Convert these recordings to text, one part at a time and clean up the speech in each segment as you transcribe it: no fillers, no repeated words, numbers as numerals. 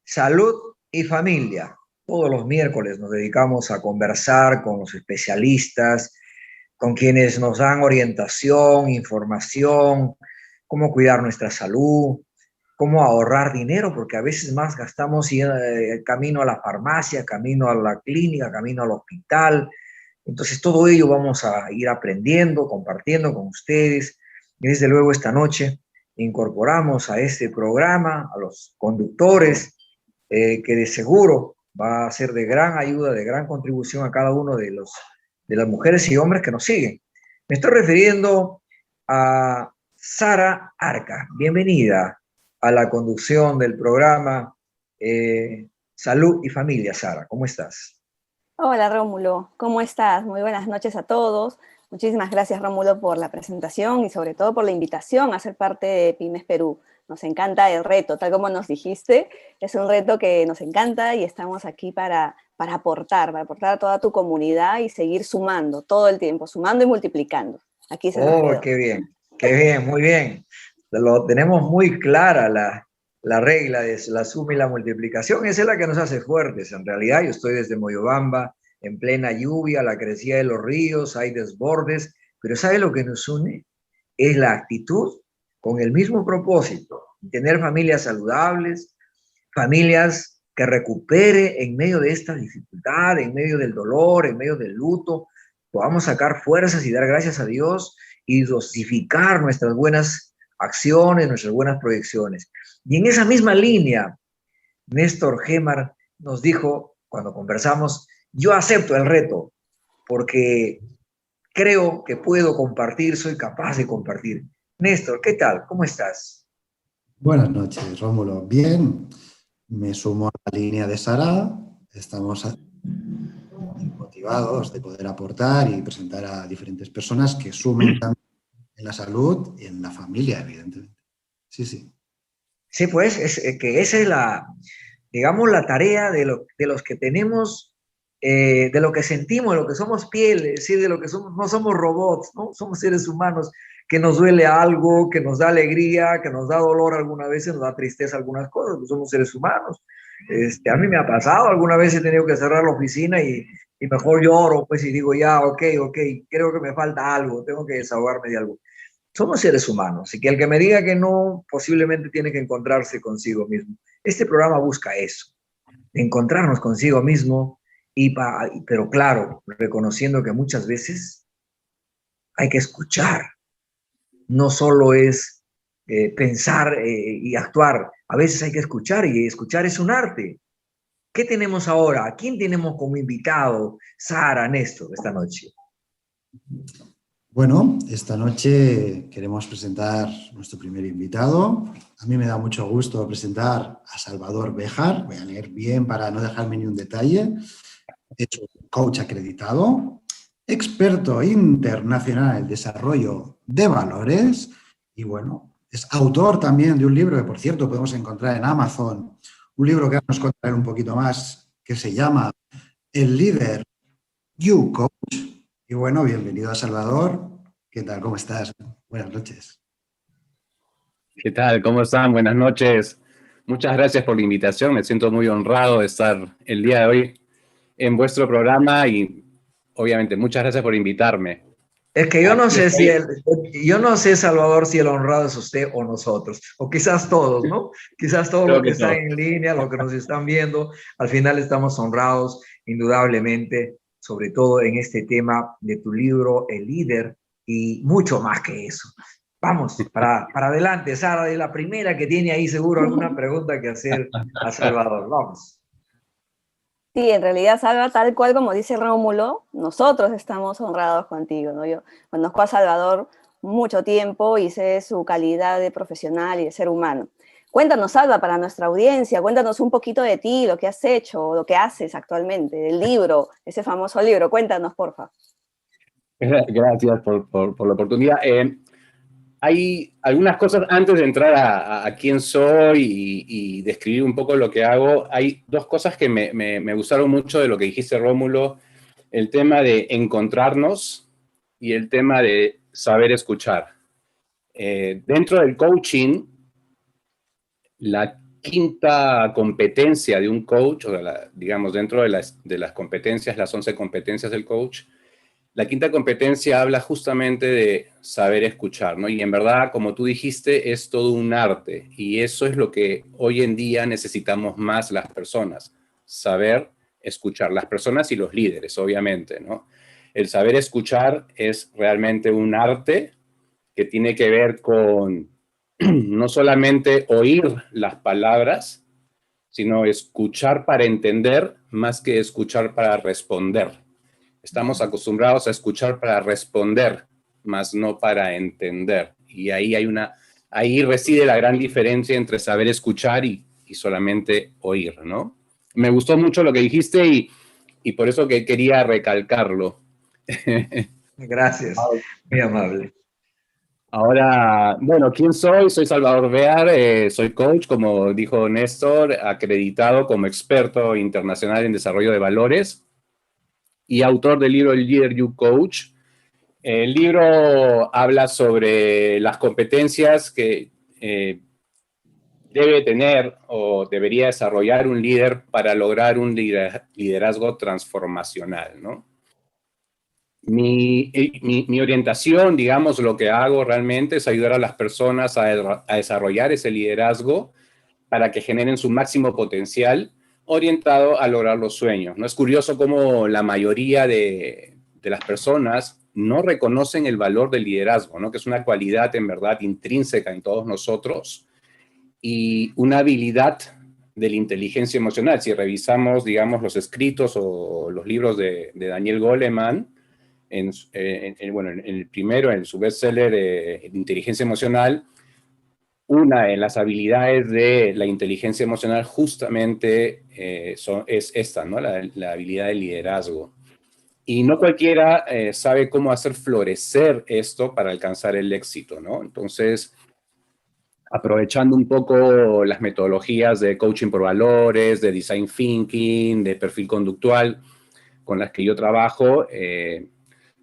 Salud y familia. Todos los miércoles nos dedicamos a conversar con los especialistas, con quienes nos dan orientación, información, cómo cuidar nuestra salud, cómo ahorrar dinero, porque a veces más gastamos camino a la farmacia, camino a la clínica, camino al hospital. Entonces todo ello vamos a ir aprendiendo, compartiendo con ustedes. Y desde luego esta noche incorporamos a este programa a los conductores que de seguro va a ser de gran ayuda, de gran contribución a cada uno de las mujeres y hombres que nos siguen. Me estoy refiriendo a Sara Arca. Bienvenida a la conducción del programa Salud y Familia. Sara, ¿cómo estás? Hola Rómulo, ¿cómo estás? Muy buenas noches a todos. Muchísimas gracias Rómulo por la presentación y sobre todo por la invitación a ser parte de Pymes Perú. Nos encanta el reto, tal como nos dijiste, es un reto que nos encanta y estamos aquí para aportar a toda tu comunidad y seguir sumando todo el tiempo, sumando y multiplicando. Aquí se nos quedó. Qué bien, muy bien. Lo tenemos muy clara la regla de la suma y la multiplicación. Esa es la que nos hace fuertes. En realidad, yo estoy desde Moyobamba, en plena lluvia, la crecida de los ríos, hay desbordes, pero ¿sabe lo que nos une? Es la actitud con el mismo propósito, tener familias saludables, familias que recupere en medio de esta dificultad, en medio del dolor, en medio del luto, podamos sacar fuerzas y dar gracias a Dios y dosificar nuestras buenas acciones, nuestras buenas proyecciones. Y en esa misma línea, Néstor Gemar nos dijo, cuando conversamos, yo acepto el reto porque creo que puedo compartir, soy capaz de compartir. Néstor, ¿qué tal? ¿Cómo estás? Buenas noches, Rómulo. Bien, me sumo a la línea de Sara. Estamos motivados de poder aportar y presentar a diferentes personas que sumen también en la salud y en la familia, evidentemente. Sí, sí. Sí, pues, que esa es digamos, la tarea de los que tenemos, de lo que sentimos, de lo que somos piel, ¿sí? De lo que somos, no somos robots, ¿no? Somos seres humanos, que nos duele algo, que nos da alegría, que nos da dolor algunas veces, nos da tristeza algunas cosas, pues somos seres humanos. A mí me ha pasado, alguna vez he tenido que cerrar la oficina y mejor lloro, pues, y digo, ya, ok, creo que me falta algo, tengo que desahogarme de algo. Somos seres humanos, y que el que me diga que no, posiblemente tiene que encontrarse consigo mismo. Este programa busca eso, encontrarnos consigo mismo, pero claro, reconociendo que muchas veces hay que escuchar, no solo es pensar y actuar, a veces hay que escuchar y escuchar es un arte. ¿Qué tenemos ahora? ¿A quién tenemos como invitado, Sara, Néstor, esta noche? Bueno, esta noche queremos presentar nuestro primer invitado. A mí me da mucho gusto presentar a Salvador Béjar. Voy a leer bien para no dejarme ni un detalle. Es un coach acreditado, experto internacional en desarrollo de valores y, bueno, es autor también de un libro que, por cierto, podemos encontrar en Amazon, un libro que nos contará un poquito más, que se llama El líder You Coach. Y bueno, bienvenido a Salvador. ¿Qué tal? ¿Cómo estás? Buenas noches. ¿Qué tal? ¿Cómo están? Buenas noches. Muchas gracias por la invitación. Me siento muy honrado de estar el día de hoy en vuestro programa y obviamente muchas gracias por invitarme. Es que yo no sé yo no sé, Salvador, si el honrado es usted o nosotros, o quizás todos, ¿no? Quizás todos los que están en línea, los que nos están viendo, al final estamos honrados, indudablemente, sobre todo en este tema de tu libro, El líder, y mucho más que eso. Vamos, para adelante, Sara, de la primera que tiene ahí seguro alguna pregunta que hacer a Salvador. Vamos. Sí, en realidad, Salva, tal cual como dice Rómulo, nosotros estamos honrados contigo, ¿no? Yo conozco a Salvador mucho tiempo y sé su calidad de profesional y de ser humano. Cuéntanos, Salva, para nuestra audiencia, cuéntanos un poquito de ti, lo que has hecho, lo que haces actualmente, del libro, ese famoso libro. Cuéntanos, porfa. Gracias por la oportunidad. Hay algunas cosas antes de entrar a quién soy y describir un poco lo que hago. Hay dos cosas que me gustaron mucho de lo que dijiste, Rómulo. El tema de encontrarnos y el tema de saber escuchar. Dentro del coaching, la quinta competencia de un coach, o digamos, dentro de las competencias, las 11 competencias del coach, la quinta competencia habla justamente de saber escuchar, ¿no? Y en verdad, como tú dijiste, es todo un arte. Y eso es lo que hoy en día necesitamos más las personas. Saber escuchar. Las personas y los líderes, obviamente, ¿no? El saber escuchar es realmente un arte que tiene que ver con no solamente oír las palabras, sino escuchar para entender más que escuchar para responder. Estamos acostumbrados a escuchar para responder, más no para entender. Y ahí reside la gran diferencia entre saber escuchar y solamente oír, ¿no? Me gustó mucho lo que dijiste y por eso que quería recalcarlo. Gracias, muy amable. Ahora, bueno, ¿quién soy? Soy Salvador Bear, soy coach, como dijo Néstor, acreditado como experto internacional en desarrollo de valores y autor del libro El Leader You Coach. El libro habla sobre las competencias que debe tener o debería desarrollar un líder para lograr un liderazgo transformacional, ¿no? Mi orientación, digamos, lo que hago realmente es ayudar a las personas a desarrollar ese liderazgo para que generen su máximo potencial orientado a lograr los sueños. ¿No? Es curioso cómo la mayoría de las personas no reconocen el valor del liderazgo, ¿no? Que es una cualidad en verdad intrínseca en todos nosotros y una habilidad de la inteligencia emocional. Si revisamos, digamos, los escritos o los libros de Daniel Goleman, en el primero, en su bestseller de inteligencia emocional, una de las habilidades de la inteligencia emocional justamente es esta, ¿no? La habilidad de liderazgo. Y no cualquiera sabe cómo hacer florecer esto para alcanzar el éxito, ¿no? Entonces, aprovechando un poco las metodologías de coaching por valores, de design thinking, de perfil conductual, con las que yo trabajo,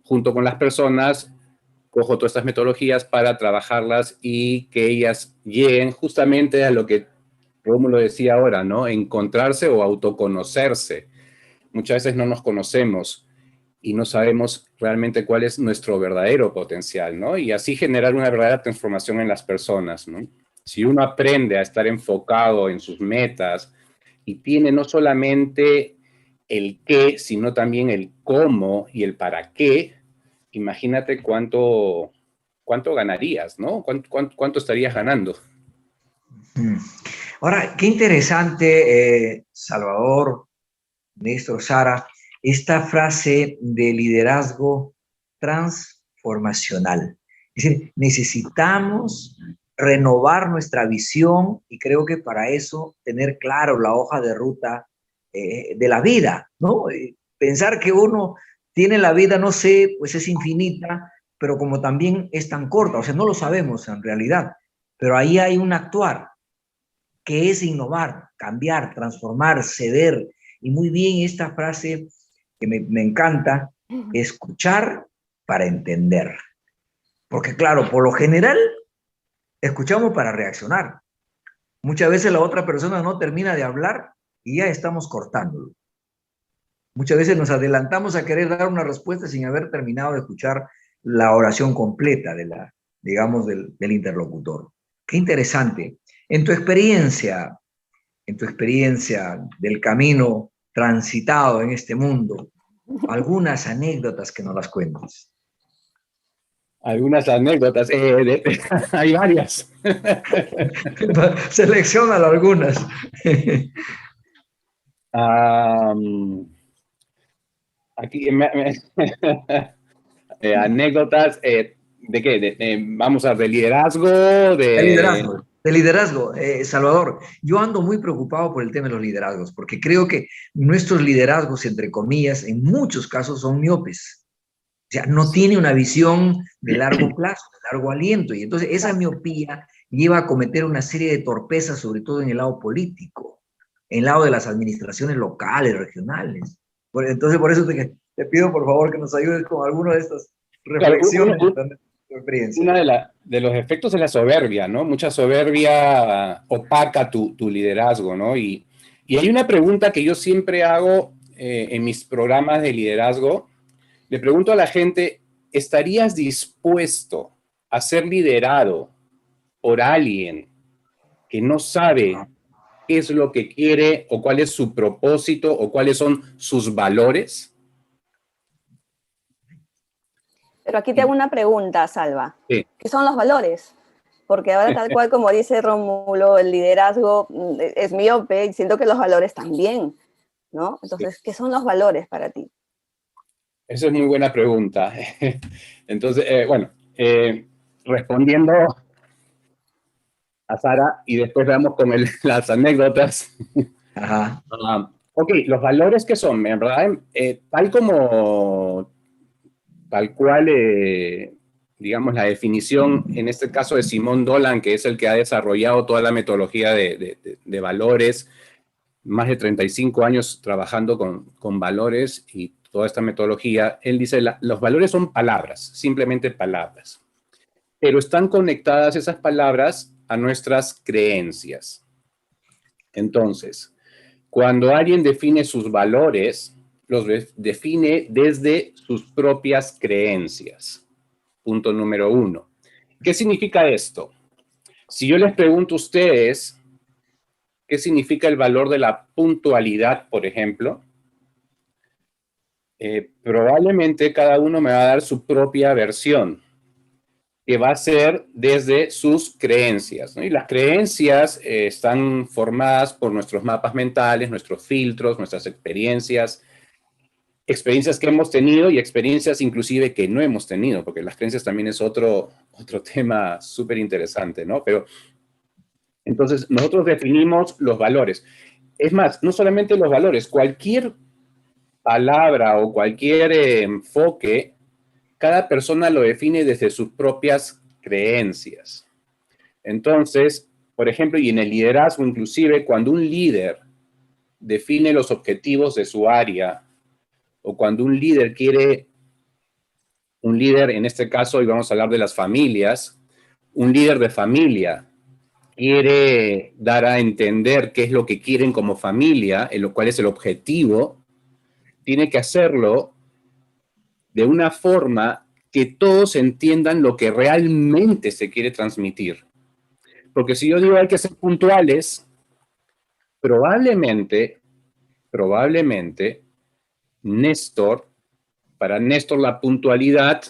junto con las personas, cojo todas estas metodologías para trabajarlas y que ellas lleguen justamente a lo que Rómulo decía ahora, ¿no? Encontrarse o autoconocerse. Muchas veces no nos conocemos y no sabemos realmente cuál es nuestro verdadero potencial, ¿no? Y así generar una verdadera transformación en las personas, ¿no? Si uno aprende a estar enfocado en sus metas y tiene no solamente el qué, sino también el cómo y el para qué, imagínate cuánto ganarías, ¿no? ¿Cuánto estarías ganando? Ahora, qué interesante, Salvador, Néstor, Sara, esta frase de liderazgo transformacional. Es decir, necesitamos renovar nuestra visión y creo que para eso tener claro la hoja de ruta de la vida, ¿no? Pensar que uno tiene la vida, no sé, pues es infinita, pero como también es tan corta, o sea, no lo sabemos en realidad, pero ahí hay un actuar que es innovar, cambiar, transformar, ceder. Y muy bien esta frase que me encanta, escuchar para entender. Porque claro, por lo general, escuchamos para reaccionar. Muchas veces la otra persona no termina de hablar y ya estamos cortándolo. Muchas veces nos adelantamos a querer dar una respuesta sin haber terminado de escuchar la oración completa de digamos, del interlocutor. Qué interesante. En tu experiencia del camino transitado en este mundo, algunas anécdotas que nos las cuentes. Algunas anécdotas, hay varias. Selecciona algunas. Aquí, anécdotas, ¿de qué? Vamos a ver, de liderazgo, De liderazgo, Salvador. Yo ando muy preocupado por el tema de los liderazgos, porque creo que nuestros liderazgos, entre comillas, en muchos casos son miopes. O sea, no tiene una visión de largo plazo, de largo aliento. Y entonces esa miopía lleva a cometer una serie de torpezas, sobre todo en el lado político, en el lado de las administraciones locales, regionales. Entonces, por eso te pido, por favor, que nos ayudes con alguna de estas reflexiones. tu experiencia. Uno de los efectos es la soberbia, ¿no? Mucha soberbia opaca tu liderazgo, ¿no? Y hay una pregunta que yo siempre hago en mis programas de liderazgo. Le pregunto a la gente, ¿estarías dispuesto a ser liderado por alguien que no sabe qué es lo que quiere o cuál es su propósito o cuáles son sus valores? Pero aquí te hago una pregunta, Salva. Sí. ¿Qué son los valores? Porque ahora, tal cual como dice Rómulo, el liderazgo es miope y siento que los valores también, ¿no? Entonces, ¿qué son los valores para ti? Esa es muy buena pregunta. Entonces, respondiendo a Sara y después vamos con las anécdotas. Ajá. Ok, los valores que son, en verdad, tal cual, digamos, la definición, en este caso de Simón Dolan, que es el que ha desarrollado toda la metodología de valores, más de 35 años trabajando con valores y toda esta metodología, él dice, los valores son palabras, simplemente palabras, pero están conectadas esas palabras a nuestras creencias. Entonces, cuando alguien define sus valores, los define desde sus propias creencias. Punto número 1. ¿Qué significa esto? Si yo les pregunto a ustedes qué significa el valor de la puntualidad, por ejemplo, probablemente cada uno me va a dar su propia versión, que va a ser desde sus creencias, ¿no? Y las creencias están formadas por nuestros mapas mentales, nuestros filtros, nuestras experiencias que hemos tenido y experiencias inclusive que no hemos tenido, porque las creencias también es otro tema súper interesante, ¿no? Pero entonces nosotros definimos los valores. Es más, no solamente los valores, cualquier palabra o cualquier enfoque, cada persona lo define desde sus propias creencias. Entonces, por ejemplo, y en el liderazgo inclusive, cuando un líder define los objetivos de su área, o cuando un líder en este caso, y vamos a hablar de las familias, un líder de familia quiere dar a entender qué es lo que quieren como familia, en lo cual es el objetivo, tiene que hacerlo de una forma que todos entiendan lo que realmente se quiere transmitir. Porque si yo digo hay que ser puntuales, probablemente, para Néstor la puntualidad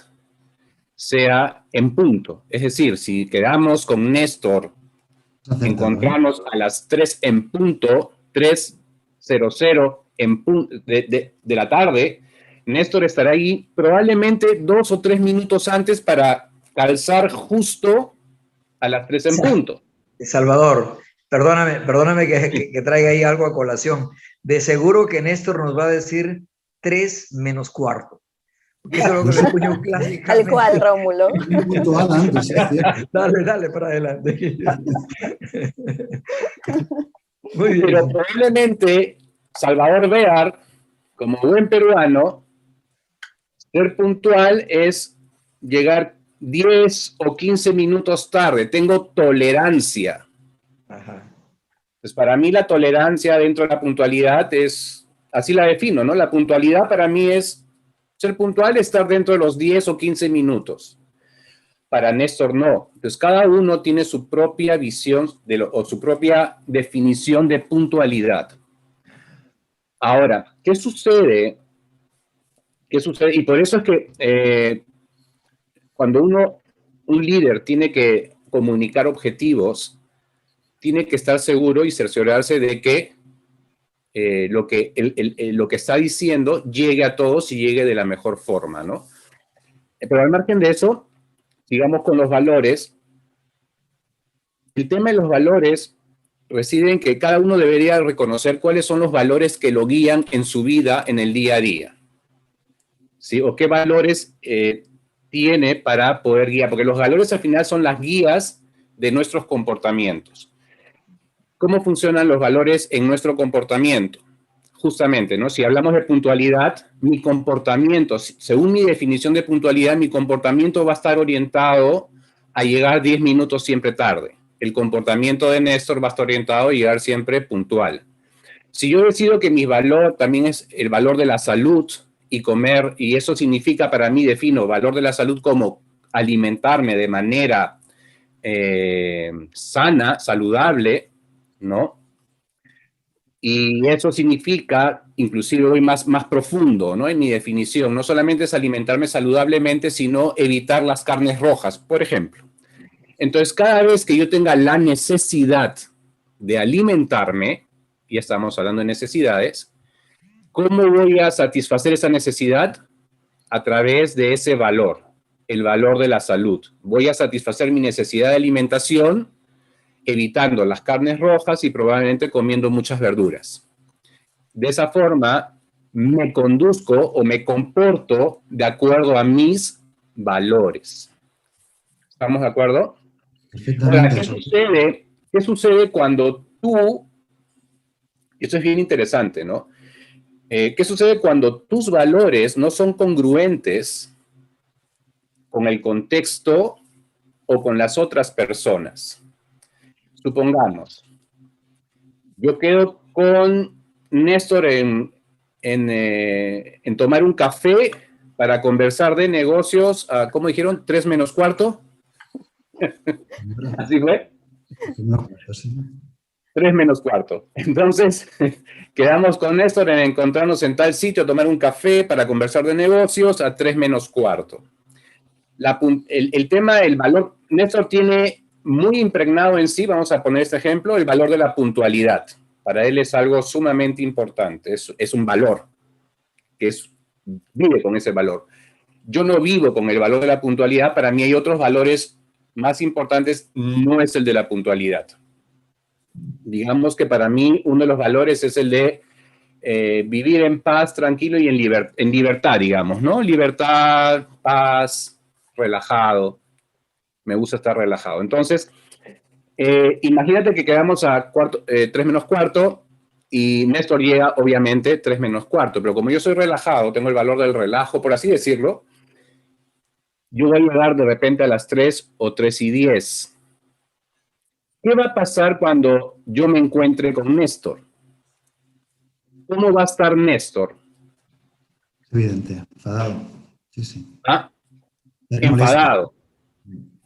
sea en punto. Es decir, si quedamos con Néstor, encontramos a las 3 en punto, 3:00 de la tarde, Néstor estará ahí probablemente 2 o 3 minutos antes para calzar justo a las 3 en punto. Salvador, perdóname que traiga ahí algo a colación. De seguro que Néstor nos va a decir 3:45. Porque eso es lo que le escucho clásicamente. Tal cual, Rómulo. Dale, para adelante. Muy bien. Pero probablemente Salvador Béjar, como buen peruano, ser puntual es llegar 10 o 15 minutos tarde. Tengo tolerancia. Ajá. Pues para mí la tolerancia dentro de la puntualidad es, así la defino, ¿no? La puntualidad para mí es ser puntual, estar dentro de los 10 o 15 minutos. Para Néstor no. Entonces cada uno tiene su propia visión o su propia definición de puntualidad. Ahora, ¿qué sucede? Y por eso es que cuando un líder tiene que comunicar objetivos, tiene que estar seguro y cerciorarse de que lo que está diciendo llegue a todos y llegue de la mejor forma, ¿no? Pero al margen de eso, sigamos con los valores. El tema de los valores reside en que cada uno debería reconocer cuáles son los valores que lo guían en su vida, en el día a día, ¿sí? O qué valores tiene para poder guiar, porque los valores al final son las guías de nuestros comportamientos. ¿Cómo funcionan los valores en nuestro comportamiento? justamente, ¿no? Si hablamos de puntualidad, mi comportamiento, según mi definición de puntualidad, mi comportamiento va a estar orientado a llegar 10 minutos siempre tarde. El comportamiento de Néstor va a estar orientado a llegar siempre puntual. Si yo decido que mi valor también es el valor de la salud y comer, y eso significa para mí, defino valor de la salud como alimentarme de manera sana, saludable, ¿no? Y eso significa, inclusive voy más profundo, ¿no? En mi definición, no solamente es alimentarme saludablemente, sino evitar las carnes rojas, por ejemplo. Entonces, cada vez que yo tenga la necesidad de alimentarme, ya estamos hablando de necesidades, ¿cómo voy a satisfacer esa necesidad? A través de ese valor, el valor de la salud. Voy a satisfacer mi necesidad de alimentación evitando las carnes rojas y probablemente comiendo muchas verduras. De esa forma, me conduzco o me comporto de acuerdo a mis valores. ¿Estamos de acuerdo? Perfectamente. Ahora, ¿qué sucede cuando tú, esto es bien interesante, ¿no? ¿Qué sucede cuando tus valores no son congruentes con el contexto o con las otras personas? Supongamos, yo quedo con Néstor en tomar un café para conversar de negocios, ¿cómo dijeron? 3 menos cuarto. ¿Así fue? 3 menos cuarto. Entonces, quedamos con Néstor en encontrarnos en tal sitio, tomar un café para conversar de negocios a 3 menos cuarto. El tema, el valor, Néstor tiene muy impregnado en sí, vamos a poner este ejemplo, el valor de la puntualidad. Para él es algo sumamente importante, es un valor, vive con ese valor. Yo no vivo con el valor de la puntualidad, para mí hay otros valores más importantes, no es el de la puntualidad. Digamos que para mí uno de los valores es el de vivir en paz, tranquilo y en libertad, digamos, ¿no? Libertad, paz, relajado. Me gusta estar relajado. Entonces, imagínate que quedamos a 3 menos cuarto y Néstor llega, obviamente, 3 menos cuarto. Pero como yo soy relajado, tengo el valor del relajo, por así decirlo, yo voy a llegar de repente a las 3 o 3:10. ¿Qué va a pasar cuando yo me encuentre con Néstor? ¿Cómo va a estar Néstor? Evidente, enfadado. Sí, sí. ¿Ah? Enfadado,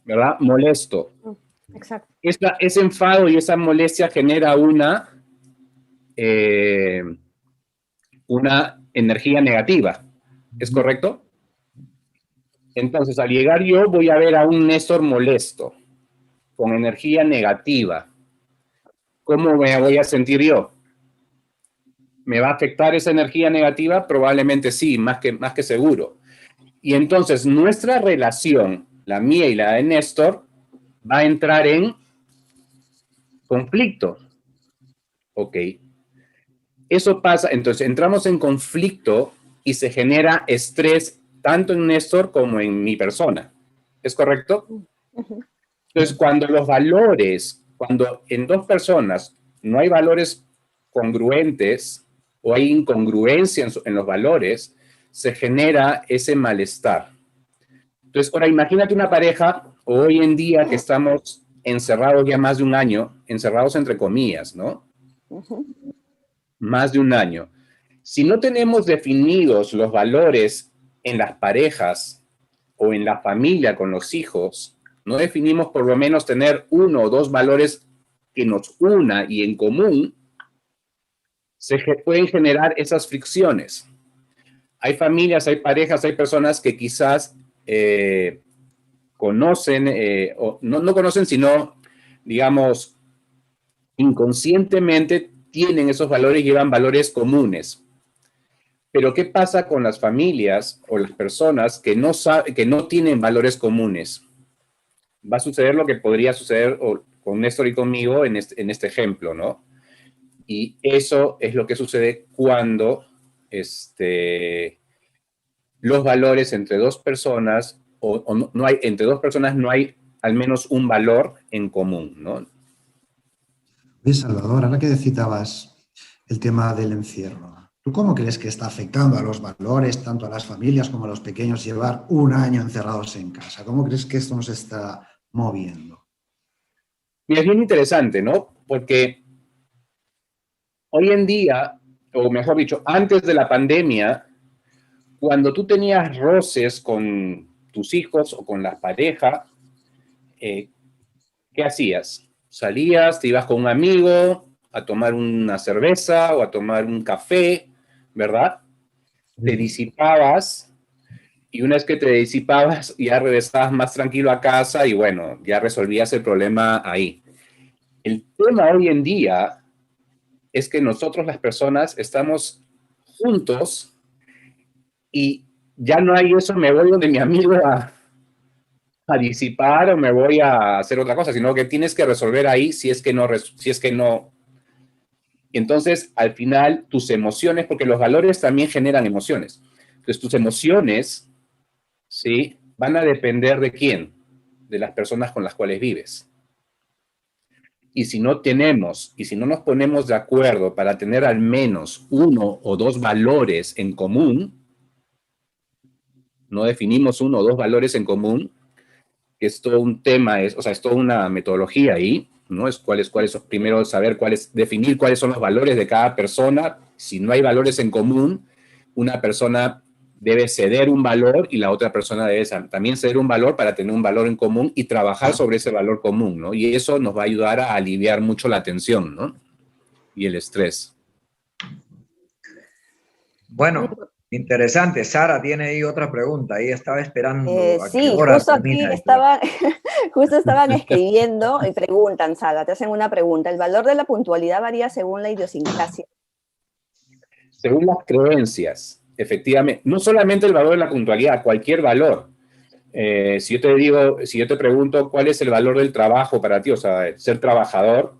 ¿verdad? Molesto. Exacto. Ese enfado y esa molestia genera una energía negativa. ¿Es correcto? Entonces, al llegar yo, voy a ver a un Néstor molesto, con energía negativa. ¿Cómo me voy a sentir yo? ¿Me va a afectar esa energía negativa? Probablemente sí, más que seguro. Y entonces, nuestra relación, la mía y la de Néstor, va a entrar en conflicto. Ok. Eso pasa, entonces entramos en conflicto y se genera estrés tanto en Néstor como en mi persona. ¿Es correcto? Entonces, cuando en dos personas no hay valores congruentes o hay incongruencia en los valores, se genera ese malestar. Entonces, ahora imagínate una pareja hoy en día que estamos encerrados ya más de un año, encerrados entre comillas, ¿no? Más de un año. Si no tenemos definidos los valores en las parejas o en la familia con los hijos, no definimos por lo menos tener 1 o 2 valores que nos una y en común, se pueden generar esas fricciones. Hay familias, hay parejas, hay personas que quizás conocen, o no conocen, sino, digamos, inconscientemente tienen esos valores y llevan valores comunes. Pero ¿qué pasa con las familias o las personas que no tienen valores comunes? Va a suceder lo que podría suceder con Néstor y conmigo en este ejemplo, ¿no? Y eso es lo que sucede cuando los valores entre dos personas, entre dos personas no hay al menos un valor en común, ¿no? Oye, Salvador, ahora que citabas el tema del encierro. ¿Tú cómo crees que está afectando a los valores, tanto a las familias como a los pequeños, llevar un año encerrados en casa? ¿Cómo crees que esto nos está moviendo? Y es bien interesante, ¿no? Porque hoy en día, o mejor dicho, antes de la pandemia, cuando tú tenías roces con tus hijos o con la pareja, ¿qué hacías? Salías, te ibas con un amigo a tomar una cerveza o a tomar un café, ¿verdad? Te disipabas y una vez que te disipabas ya regresabas más tranquilo a casa y bueno, ya resolvías el problema ahí. El tema hoy en día es que nosotros las personas estamos juntos y ya no hay eso, me voy donde mi amigo a disipar o me voy a hacer otra cosa, sino que tienes que resolver ahí si es que no, si es que no. Entonces, al final, tus emociones, porque los valores también generan emociones. Entonces, tus emociones, ¿sí? Van a depender de quién, de las personas con las cuales vives. Y si no tenemos, y si no nos ponemos de acuerdo para tener al menos uno o dos valores en común, no definimos uno o dos valores en común, que es todo un tema, o sea, es toda una metodología ahí, ¿no? Es primero saber definir cuáles son los valores de cada persona. Si no hay valores en común, una persona debe ceder un valor y la otra persona debe también ceder un valor para tener un valor en común y trabajar sobre ese valor común, ¿no? Y eso nos va a ayudar a aliviar mucho la tensión, ¿no? Y el estrés. Bueno, interesante. Sara tiene ahí otra pregunta. Ahí estaba esperando a qué Sí, hora justo aquí termina esto. estaban, justo estaban escribiendo y preguntan, Sara, te hacen una pregunta. ¿El valor de la puntualidad varía según la idiosincrasia? Según las creencias, efectivamente, no solamente el valor de la puntualidad, cualquier valor. Si yo te pregunto cuál es el valor del trabajo para ti, o sea, ser trabajador,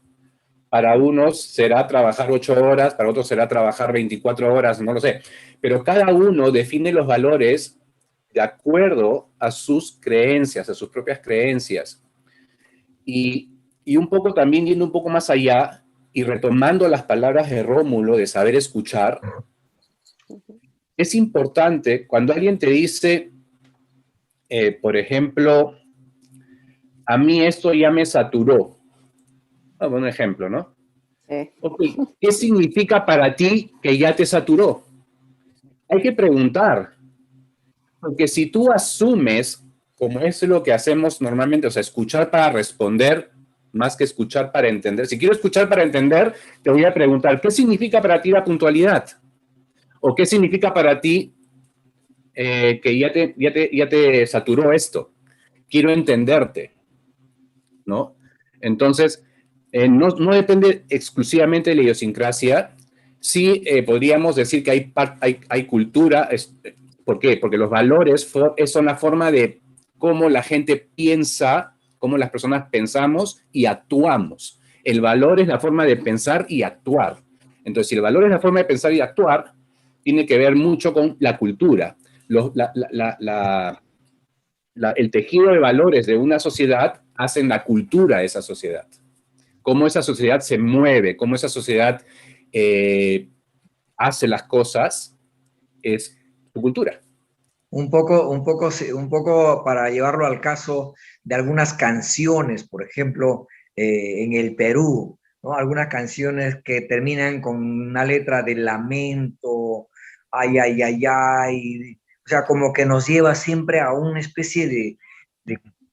para unos será trabajar 8 horas, para otros será trabajar 24 horas, no lo sé. Pero cada uno define los valores de acuerdo a sus creencias, a sus propias creencias. Y un poco también yendo un poco más allá y retomando las palabras de Rómulo de saber escuchar, es importante cuando alguien te dice, por ejemplo, a mí esto ya me saturó. Un ejemplo, ¿no? Sí. Okay. ¿Qué significa para ti que ya te saturó? Hay que preguntar, porque si tú asumes, como es lo que hacemos normalmente, o sea, escuchar para responder más que escuchar para entender. Si quiero escuchar para entender, te voy a preguntar, ¿qué significa para ti la puntualidad? ¿O qué significa para ti que ya te saturó esto? Quiero entenderte, ¿no? Entonces, no depende exclusivamente de la idiosincrasia. Sí, podríamos decir que hay cultura. ¿Por qué? Porque los valores son la forma de cómo la gente piensa, cómo las personas pensamos y actuamos. El valor es la forma de pensar y actuar. Entonces, si el valor es la forma de pensar y actuar, tiene que ver mucho con la cultura. El tejido de valores de una sociedad hacen la cultura de esa sociedad. Cómo esa sociedad se mueve, cómo esa sociedad hace las cosas, es su cultura. Un poco para llevarlo al caso de algunas canciones, por ejemplo, en el Perú, ¿no? Algunas canciones que terminan con una letra de lamento, ay, ay, ay, ay, o sea, como que nos lleva siempre a una especie de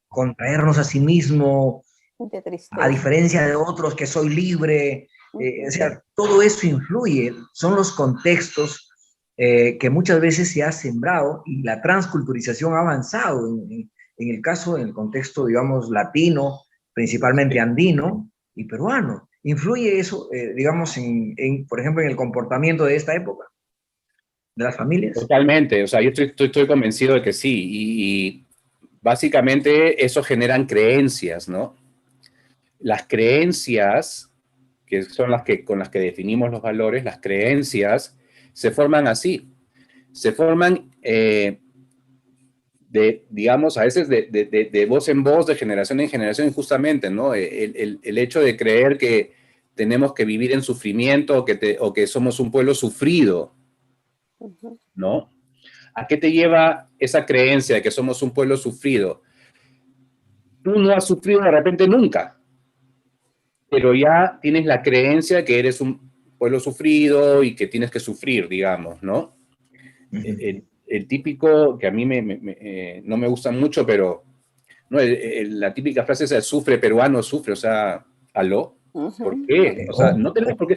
contraernos a sí mismo, Qué a tristeza. diferencia de otros que soy libre, o sea, todo eso influye, son los contextos que muchas veces se ha sembrado y la transculturización ha avanzado en el caso, en el contexto, digamos, latino, principalmente andino y peruano. ¿Influye eso, digamos, por ejemplo, en el comportamiento de esta época, de las familias? Totalmente, o sea, yo estoy convencido de que sí, y básicamente eso generan creencias, ¿no? Las creencias, que son con las que definimos los valores, las creencias se forman así, se forman digamos, a veces de voz en voz, de generación en generación, justamente, ¿no? El hecho de creer que tenemos que vivir en sufrimiento o que somos un pueblo sufrido, ¿no? ¿A qué te lleva esa creencia de que somos un pueblo sufrido? Tú no has sufrido de repente nunca, pero ya tienes la creencia de que eres un pueblo sufrido y que tienes que sufrir, digamos, ¿no? El típico, que a mí no me gusta mucho, pero no, la típica frase es el sufre peruano sufre, o sea, ¿aló? ¿Por qué? O sea, no tenemos por qué.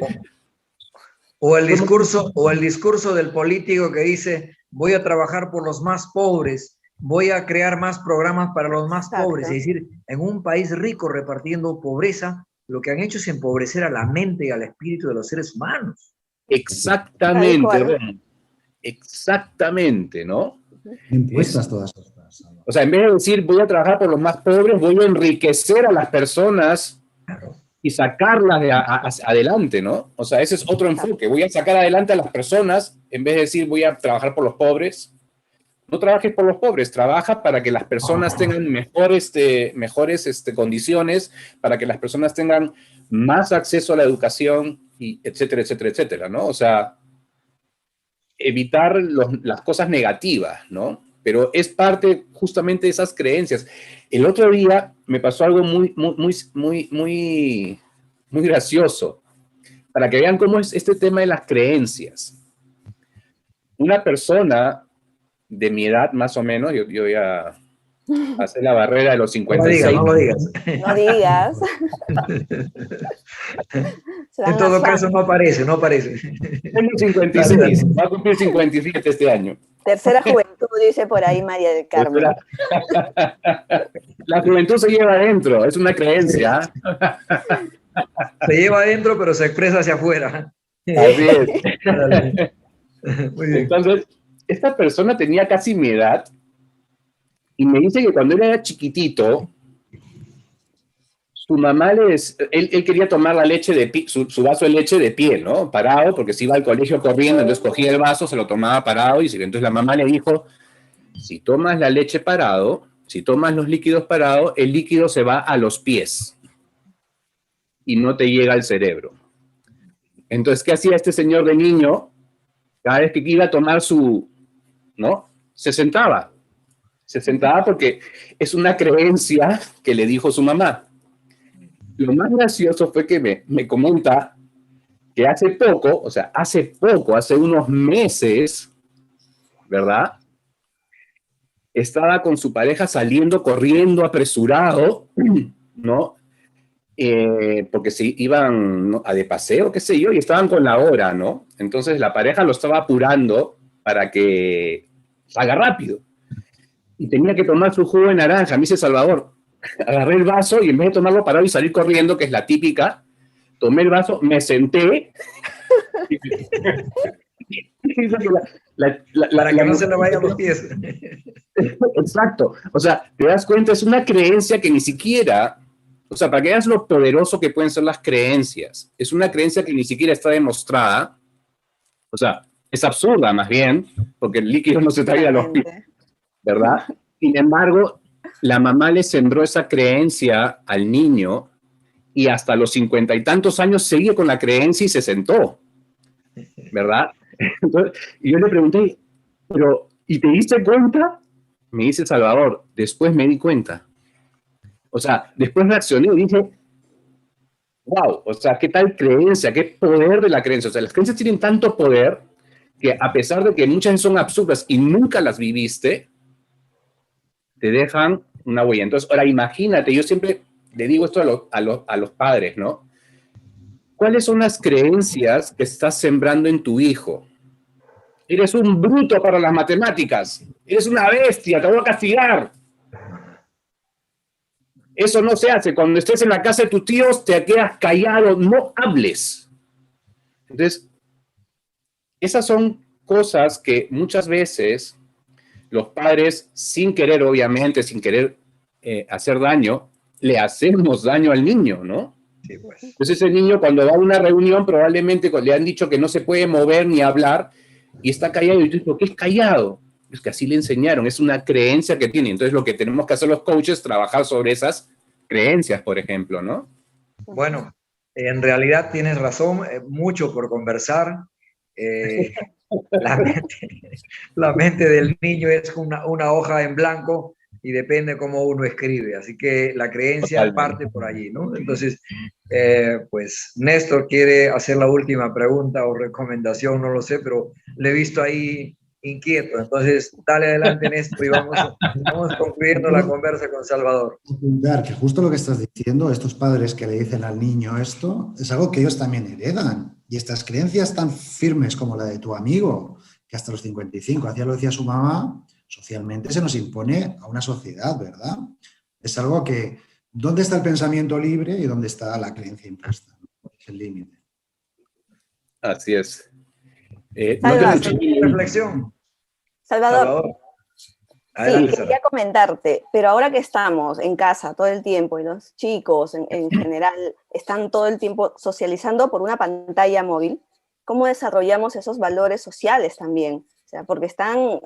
O el discurso del político que dice, voy a trabajar por los más pobres, voy a crear más programas para los más pobres. Es decir, en un país rico repartiendo pobreza, lo que han hecho es empobrecer a la mente y al espíritu de los seres humanos. Exactamente, exactamente, ¿no? Impuestas todas estas. O sea, en vez de decir voy a trabajar por los más pobres, voy a enriquecer a las personas y sacarlas adelante, ¿no? O sea, ese es otro enfoque. Voy a sacar adelante a las personas en vez de decir voy a trabajar por los pobres. No trabajes por los pobres, trabaja para que las personas tengan mejores condiciones, para que las personas tengan más acceso a la educación, y etcétera, etcétera, etcétera, ¿no? O sea, evitar las cosas negativas, ¿no? Pero es parte justamente de esas creencias. El otro día me pasó algo muy gracioso, para que vean cómo es este tema de las creencias. Una persona de mi edad, más o menos, yo voy a hacer la barrera de los 56. No lo digas. No digas. En todo caso, no aparece. Tengo 56, va a cumplir 57 este año. Tercera juventud, dice por ahí María del Carmen. La juventud se lleva adentro, es una creencia. Se lleva adentro, pero se expresa hacia afuera. Así es. Muy bien. Entonces, esta persona tenía casi mi edad y me dice que cuando él era chiquitito, su mamá él quería tomar la leche su vaso de leche de pie, ¿no? Parado, porque se iba al colegio corriendo, entonces cogía el vaso, se lo tomaba parado, y entonces la mamá le dijo, si tomas la leche parado, si tomas los líquidos parados, el líquido se va a los pies y no te llega al cerebro. Entonces, ¿qué hacía este señor de niño? Cada vez que iba a tomar ¿no? Se sentaba porque es una creencia que le dijo su mamá. Lo más gracioso fue que me comenta que hace unos meses, ¿verdad? Estaba con su pareja saliendo, corriendo, apresurado, ¿no? Porque se iban, ¿no?, de paseo, qué sé yo, y estaban con la hora, ¿no? Entonces la pareja lo estaba apurando para que salga rápido. Y tenía que tomar su jugo de naranja. Me dice Salvador, agarré el vaso y en vez de tomarlo parado y salir corriendo, que es la típica, tomé el vaso, me senté. Para que no se le vayan los pies. Exacto. O sea, te das cuenta, es una creencia que ni siquiera... O sea, para que veas lo poderoso que pueden ser las creencias. Es una creencia que ni siquiera está demostrada. O sea, es absurda más bien, porque el líquido no se trae a los pies, ¿verdad? Sin embargo, la mamá le sembró esa creencia al niño y hasta los 50 y tantos años sigue con la creencia y se sentó, ¿verdad? Entonces, y yo le pregunté, pero, ¿y te diste cuenta? Me dice Salvador, después me di cuenta. O sea, después reaccioné y dije, wow, o sea, qué tal creencia, qué poder de la creencia. O sea, las creencias tienen tanto poder que a pesar de que muchas veces son absurdas y nunca las viviste, te dejan una huella. Entonces, ahora imagínate, yo siempre le digo esto a los padres, ¿no? ¿Cuáles son las creencias que estás sembrando en tu hijo? Eres un bruto para las matemáticas, eres una bestia, te voy a castigar. Eso no se hace. Cuando estés en la casa de tus tíos, te quedas callado, no hables. Entonces, esas son cosas que muchas veces los padres, sin querer, obviamente, sin querer hacer daño, le hacemos daño al niño, ¿no? Sí, pues. Entonces ese niño cuando va a una reunión probablemente le han dicho que no se puede mover ni hablar y está callado y tú dices, ¿por qué es callado? Es que así le enseñaron, es una creencia que tiene. Entonces lo que tenemos que hacer los coaches es trabajar sobre esas creencias, por ejemplo, ¿no? Bueno, En realidad tienes razón, mucho por conversar. Eh, la, mente, la mente del niño es una hoja en blanco y depende cómo uno escribe. Así que la creencia Totalmente. parte por allí, ¿no? Entonces, pues Néstor quiere hacer la última pregunta o recomendación, no lo sé, pero le he visto ahí inquieto. Entonces, dale adelante, Néstor, y vamos concluyendo la conversa con Salvador. Apuntar que justo lo que estás diciendo, estos padres que le dicen al niño esto, es algo que ellos también heredan. Y estas creencias tan firmes como la de tu amigo, que hasta los 55 hacía lo decía su mamá, socialmente se nos impone a una sociedad, ¿verdad? Es algo que, ¿dónde está el pensamiento libre y dónde está la creencia impuesta? Es el límite. Así es. No te Salva, escuché bien. Reflexión, Salvador, Salvador. sí, Adelante, Sara. quería comentarte, pero ahora que estamos en casa todo el tiempo y los chicos en general están todo el tiempo socializando por una pantalla móvil, ¿cómo desarrollamos esos valores sociales también? O sea, porque están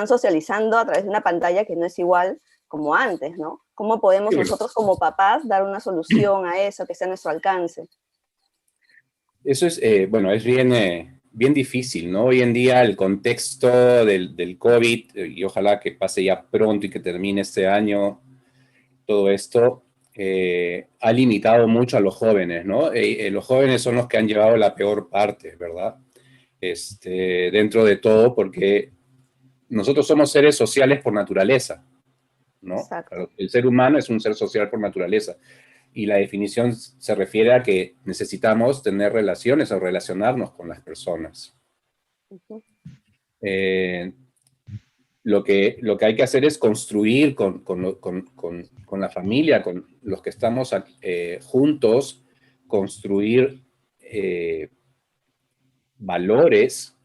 socializando a través de una pantalla que no es igual como antes, ¿no? ¿Cómo podemos nosotros como papás dar una solución a eso que sea a nuestro alcance? Eso es, bueno, es bien difícil, ¿no? Hoy en día el contexto del COVID, y ojalá que pase ya pronto y que termine este año, todo esto ha limitado mucho a los jóvenes, ¿no? Los jóvenes son los que han llevado la peor parte, ¿verdad? Dentro de todo, porque nosotros somos seres sociales por naturaleza, ¿no? Exacto. El ser humano es un ser social por naturaleza. Y la definición se refiere a que necesitamos tener relaciones o relacionarnos con las personas. Uh-huh. Lo que hay que hacer es construir con la familia, con los que estamos juntos, construir valores,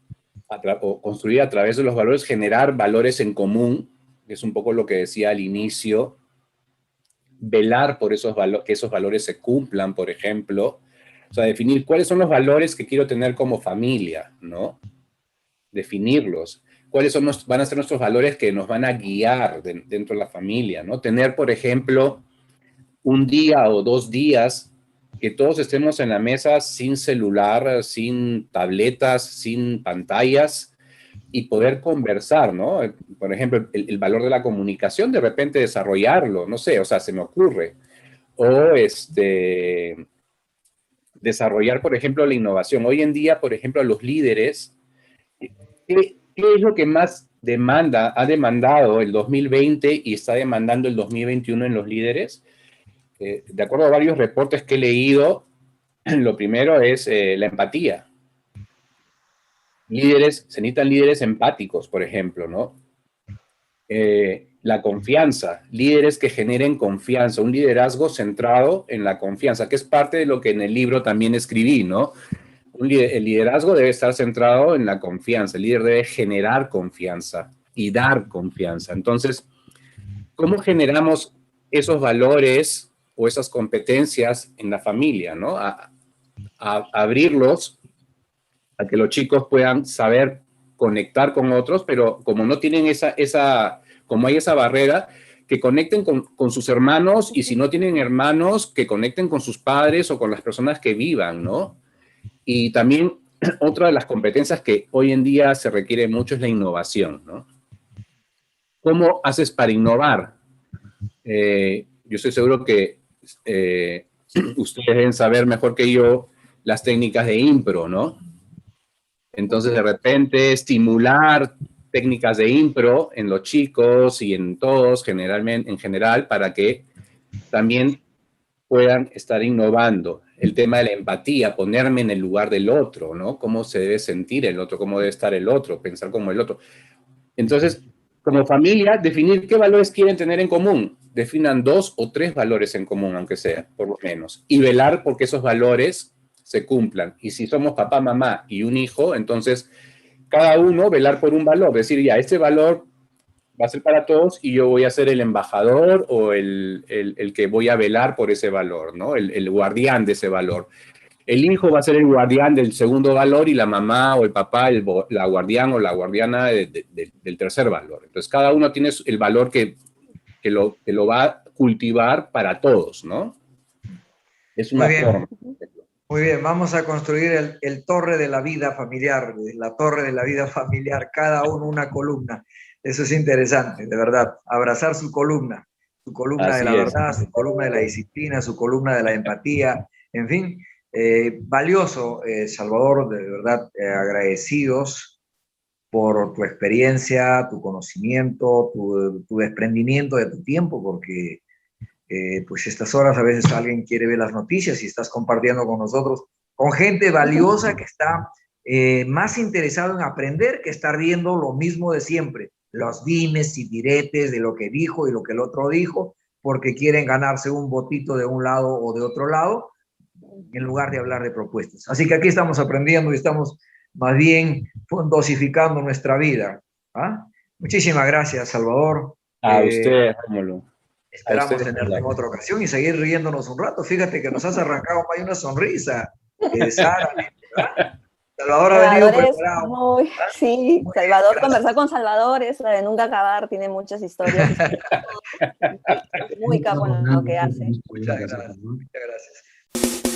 o construir a través de los valores, generar valores en común, que es un poco lo que decía al inicio, velar por que esos valores se cumplan, por ejemplo. O sea, definir cuáles son los valores que quiero tener como familia, ¿no? Definirlos. ¿Cuáles van a ser nuestros valores que nos van a guiar dentro de la familia, ¿no? Tener, por ejemplo, un día o 2 días que todos estemos en la mesa sin celular, sin tabletas, sin pantallas, y poder conversar, ¿no? Por ejemplo, el valor de la comunicación, de repente desarrollarlo, no sé, o sea, se me ocurre. O desarrollar, por ejemplo, la innovación. Hoy en día, por ejemplo, a los líderes, ¿qué es lo que más ha demandado el 2020 y está demandando el 2021 en los líderes? De acuerdo a varios reportes que he leído, lo primero es la empatía. Se necesitan líderes empáticos, por ejemplo, ¿no? La confianza, líderes que generen confianza, un liderazgo centrado en la confianza, que es parte de lo que en el libro también escribí, ¿no? El liderazgo debe estar centrado en la confianza, el líder debe generar confianza y dar confianza. Entonces, ¿cómo generamos esos valores o esas competencias en la familia, ¿no? A abrirlos a que los chicos puedan saber conectar con otros, pero como no tienen como hay esa barrera, que conecten con sus hermanos, y si no tienen hermanos, que conecten con sus padres o con las personas que vivan, ¿no? Y también otra de las competencias que hoy en día se requiere mucho es la innovación, ¿no? ¿Cómo haces para innovar? Yo estoy seguro que ustedes deben saber mejor que yo las técnicas de impro, ¿no? Entonces, de repente, estimular técnicas de impro en los chicos y en todos, en general, para que también puedan estar innovando. El tema de la empatía, ponerme en el lugar del otro, ¿no? Cómo se debe sentir el otro, cómo debe estar el otro, pensar como el otro. Entonces, como familia, definir qué valores quieren tener en común. Definan 2 o 3 valores en común, aunque sea, por lo menos. Y velar porque esos valores se cumplan. Y si somos papá, mamá y un hijo, entonces cada uno velar por un valor. Decir, ya, este valor va a ser para todos y yo voy a ser el embajador o el que voy a velar por ese valor, ¿no? El guardián de ese valor. El hijo va a ser el guardián del segundo valor y la mamá o el papá la guardián o la guardiana del tercer valor. Entonces, cada uno tiene el valor que lo va a cultivar para todos, ¿no? Es una Muy bien. forma. Muy bien, vamos a construir el torre de la vida familiar, la torre de la vida familiar, cada uno una columna. Eso es interesante, de verdad. Abrazar su columna de Así la es. verdad, su columna de la disciplina, su columna de la empatía, en fin. Valioso, Salvador, de verdad, agradecidos por tu experiencia, tu conocimiento, tu desprendimiento de tu tiempo, porque pues estas horas a veces alguien quiere ver las noticias y estás compartiendo con nosotros, con gente valiosa que está más interesado en aprender que estar viendo lo mismo de siempre, los dimes y diretes de lo que dijo y lo que el otro dijo, porque quieren ganarse un votito de un lado o de otro lado, en lugar de hablar de propuestas. Así que aquí estamos aprendiendo y estamos más bien dosificando nuestra vida. ¿Ah? Muchísimas gracias, Salvador. A usted, Rómulo. A Esperamos usted. tenerte en otra ocasión y seguir riéndonos un rato. Fíjate que nos has arrancado hay una sonrisa. Sara, ¿verdad? Salvador ha venido Salvador es preparado. muy, sí, Muy bien, Salvador, gracias. conversar con Salvador es la de nunca acabar, tiene muchas historias. Muy capo en lo que hace. Muchas gracias. Muchas gracias.